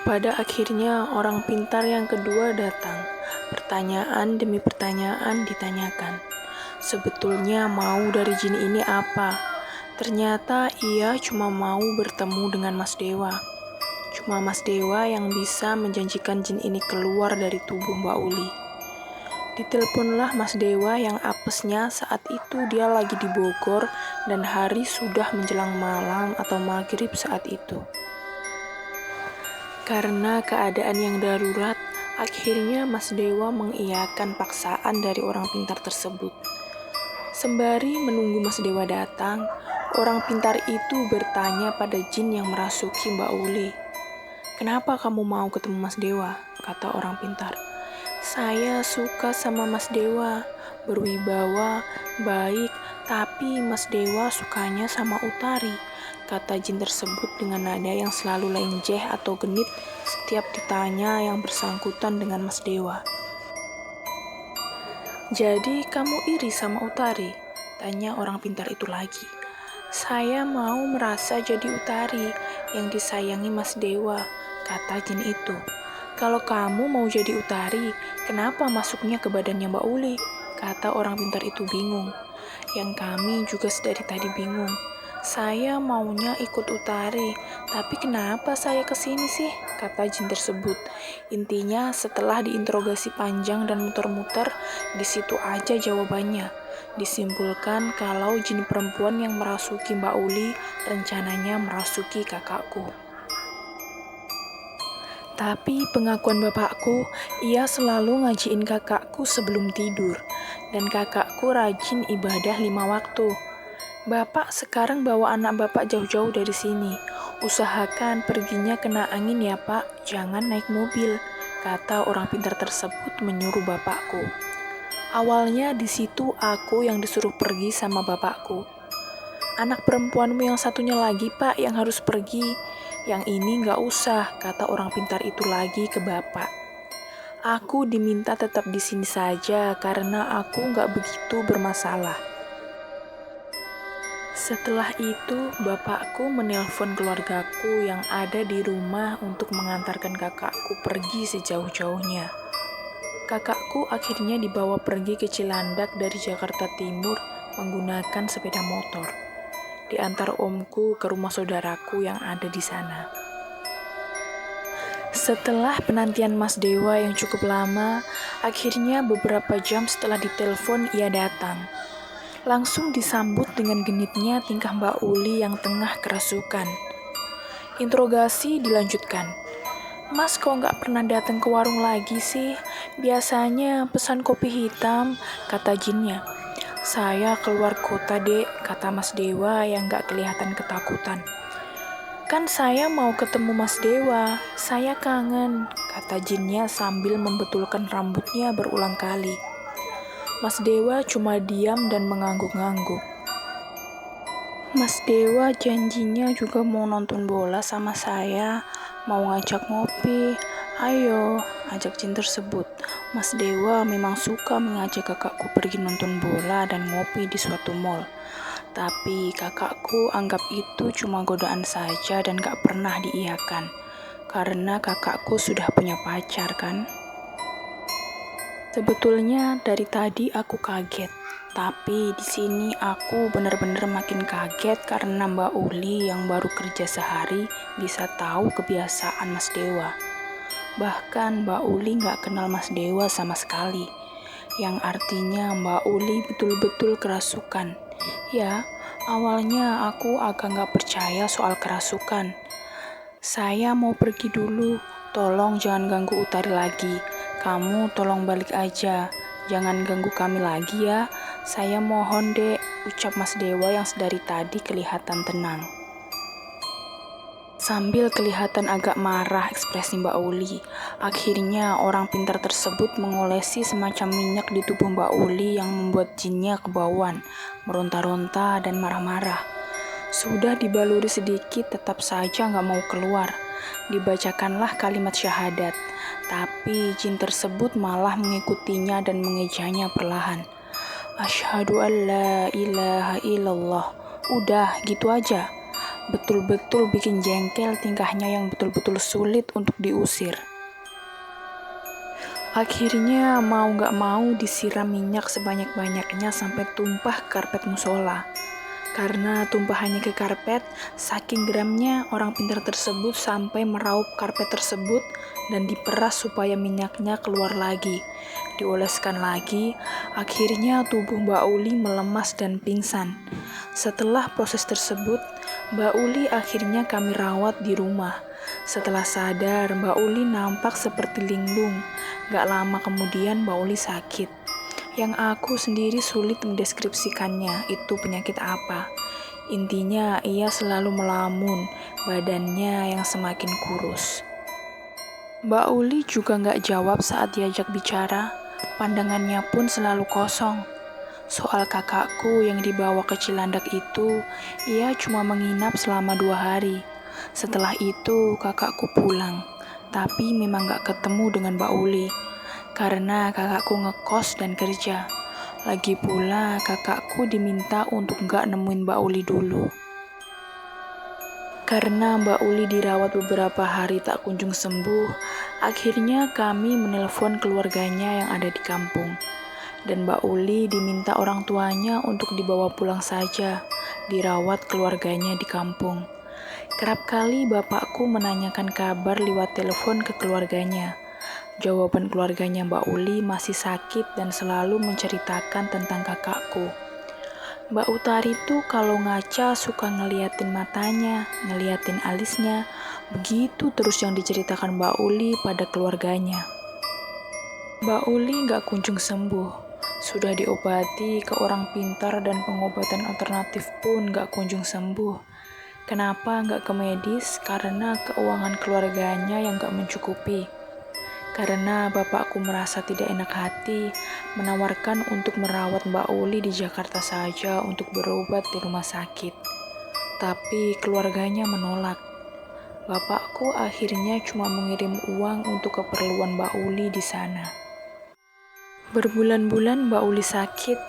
Pada akhirnya orang pintar yang kedua datang. Pertanyaan demi pertanyaan ditanyakan. Sebetulnya mau dari jin ini apa? Ternyata ia cuma mau bertemu dengan Mas Dewa. Cuma Mas Dewa yang bisa menjanjikan jin ini keluar dari tubuh Mbak Uli. Diteleponlah Mas Dewa yang apesnya saat itu dia lagi di Bogor dan hari sudah menjelang malam atau maghrib saat itu. Karena keadaan yang darurat, akhirnya Mas Dewa mengiyakan paksaan dari orang pintar tersebut. Sembari menunggu Mas Dewa datang, orang pintar itu bertanya pada jin yang merasuki Mbak Uli. "Kenapa kamu mau ketemu Mas Dewa?" kata orang pintar. "Saya suka sama Mas Dewa, berwibawa, baik, tapi Mas Dewa sukanya sama Utari," kata jin tersebut dengan nada yang selalu lenjeh atau genit setiap ditanya yang bersangkutan dengan Mas Dewa. "Jadi kamu iri sama Utari?" tanya orang pintar itu lagi. "Saya mau merasa jadi Utari yang disayangi Mas Dewa," kata jin itu. "Kalau kamu mau jadi Utari, kenapa masuknya ke badannya Mbak Uli?" kata orang pintar itu bingung. "Yang kami juga dari tadi bingung. Saya maunya ikut Utari, tapi kenapa saya kesini sih?" kata jin tersebut. Intinya setelah diinterogasi panjang dan muter-muter, di situ aja jawabannya. Disimpulkan kalau jin perempuan yang merasuki Mbak Uli rencananya merasuki kakakku. Tapi pengakuan bapakku, ia selalu ngajiin kakakku sebelum tidur, dan kakakku rajin ibadah 5 waktu. "Bapak sekarang bawa anak bapak jauh-jauh dari sini. Usahakan perginya kena angin ya Pak, jangan naik mobil," kata orang pintar tersebut menyuruh bapakku. Awalnya di situ aku yang disuruh pergi sama bapakku. "Anak perempuanmu yang satunya lagi Pak yang harus pergi. Yang ini nggak usah," kata orang pintar itu lagi ke bapak. "Aku diminta tetap di sini saja karena aku nggak begitu bermasalah." Setelah itu, bapakku menelpon keluargaku yang ada di rumah untuk mengantarkan kakakku pergi sejauh-jauhnya. Kakakku akhirnya dibawa pergi ke Cilandak dari Jakarta Timur menggunakan sepeda motor. Diantar omku ke rumah saudaraku yang ada di sana. Setelah penantian Mas Dewa yang cukup lama, akhirnya beberapa jam setelah ditelepon ia datang. Langsung disambut dengan genitnya tingkah Mbak Uli yang tengah kerasukan. Interogasi dilanjutkan. "Mas kok nggak pernah datang ke warung lagi sih? Biasanya pesan kopi hitam," kata jinnya. "Saya keluar kota dek," kata Mas Dewa yang nggak kelihatan ketakutan. "Kan saya mau ketemu Mas Dewa, saya kangen," kata jinnya sambil membetulkan rambutnya berulang kali. Mas Dewa cuma diam dan mengangguk-angguk. Mas Dewa janjinya juga mau nonton bola sama saya, mau ngajak ngopi. "Ayo," ajak jin tersebut. Mas Dewa memang suka mengajak kakakku pergi nonton bola dan ngopi di suatu mall. Tapi kakakku anggap itu cuma godaan saja dan gak pernah diiyakan. Karena kakakku sudah punya pacar kan. Sebetulnya dari tadi aku kaget, tapi di sini aku benar-benar makin kaget karena Mbak Uli yang baru kerja sehari bisa tahu kebiasaan Mas Dewa. Bahkan Mbak Uli nggak kenal Mas Dewa sama sekali, yang artinya Mbak Uli betul-betul kerasukan. Ya, awalnya aku agak nggak percaya soal kerasukan. "Saya mau pergi dulu, tolong jangan ganggu Utari lagi. Kamu tolong balik aja, jangan ganggu kami lagi ya. Saya mohon dek," ucap Mas Dewa yang sedari tadi kelihatan tenang. Sambil kelihatan agak marah ekspresi Mbak Uli, akhirnya orang pintar tersebut mengolesi semacam minyak di tubuh Mbak Uli yang membuat jinnya kebauan, meronta-ronta dan marah-marah. Sudah dibaluri sedikit tetap saja nggak mau keluar. Dibacakanlah kalimat syahadat, tapi jin tersebut malah mengikutinya dan mengejanya perlahan. "Asyhadu an la ilaha illallah." Udah gitu aja. Betul-betul bikin jengkel tingkahnya yang betul-betul sulit untuk diusir. Akhirnya mau gak mau disiram minyak sebanyak-banyaknya sampai tumpah karpet musola. Karena tumpahannya ke karpet, saking geramnya orang pintar tersebut sampai meraup karpet tersebut dan diperas supaya minyaknya keluar lagi. Dioleskan lagi, akhirnya tubuh Mbak Uli melemas dan pingsan. Setelah proses tersebut, Mbak Uli akhirnya kami rawat di rumah. Setelah sadar, Mbak Uli nampak seperti linglung. Gak lama kemudian Mbak Uli sakit. Yang aku sendiri sulit mendeskripsikannya itu penyakit apa. Intinya ia selalu melamun, badannya yang semakin kurus. Mbak Uli juga gak jawab saat diajak bicara, pandangannya pun selalu kosong. Soal kakakku yang dibawa ke Cilandak itu, ia cuma menginap selama 2 hari. Setelah itu kakakku pulang, tapi memang gak ketemu dengan Mbak Uli. Karena kakakku ngekos dan kerja. Lagi pula kakakku diminta untuk gak nemuin Mbak Uli dulu. Karena Mbak Uli dirawat beberapa hari tak kunjung sembuh, akhirnya kami menelpon keluarganya yang ada di kampung. Dan Mbak Uli diminta orang tuanya untuk dibawa pulang saja, dirawat keluarganya di kampung. Kerap kali bapakku menanyakan kabar lewat telepon ke keluarganya. Jawaban keluarganya Mbak Uli masih sakit dan selalu menceritakan tentang kakakku. Mbak Utari tuh kalau ngaca suka ngeliatin matanya, ngeliatin alisnya, begitu terus yang diceritakan Mbak Uli pada keluarganya. Mbak Uli gak kunjung sembuh, sudah diobati ke orang pintar dan pengobatan alternatif pun gak kunjung sembuh. Kenapa gak ke medis? Karena keuangan keluarganya yang gak mencukupi. Karena bapakku merasa tidak enak hati, menawarkan untuk merawat Mbak Uli di Jakarta saja untuk berobat di rumah sakit. Tapi keluarganya menolak. Bapakku akhirnya cuma mengirim uang untuk keperluan Mbak Uli di sana. Berbulan-bulan Mbak Uli sakit,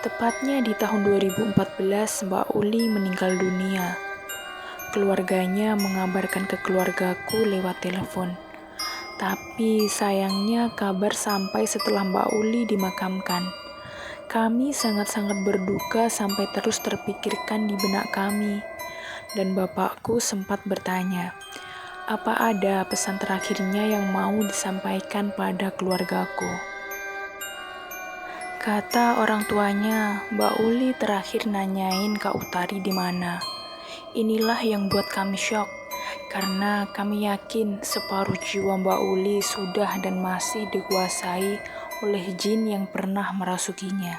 tepatnya di tahun 2014 Mbak Uli meninggal dunia. Keluarganya mengabarkan ke keluargaku lewat telepon. Tapi sayangnya kabar sampai setelah Mbak Uli dimakamkan. Kami sangat-sangat berduka sampai terus terpikirkan di benak kami. Dan bapakku sempat bertanya, apa ada pesan terakhirnya yang mau disampaikan pada keluargaku? Kata orang tuanya, Mbak Uli terakhir nanyain Kak Utari di mana. Inilah yang buat kami syok. Karena kami yakin separuh jiwa Mbak Uli sudah dan masih dikuasai oleh jin yang pernah merasukinya.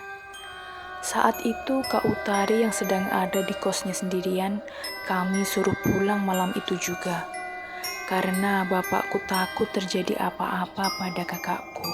Saat itu Kak Utari yang sedang ada di kosnya sendirian, kami suruh pulang malam itu juga. Karena bapakku takut terjadi apa-apa pada kakakku.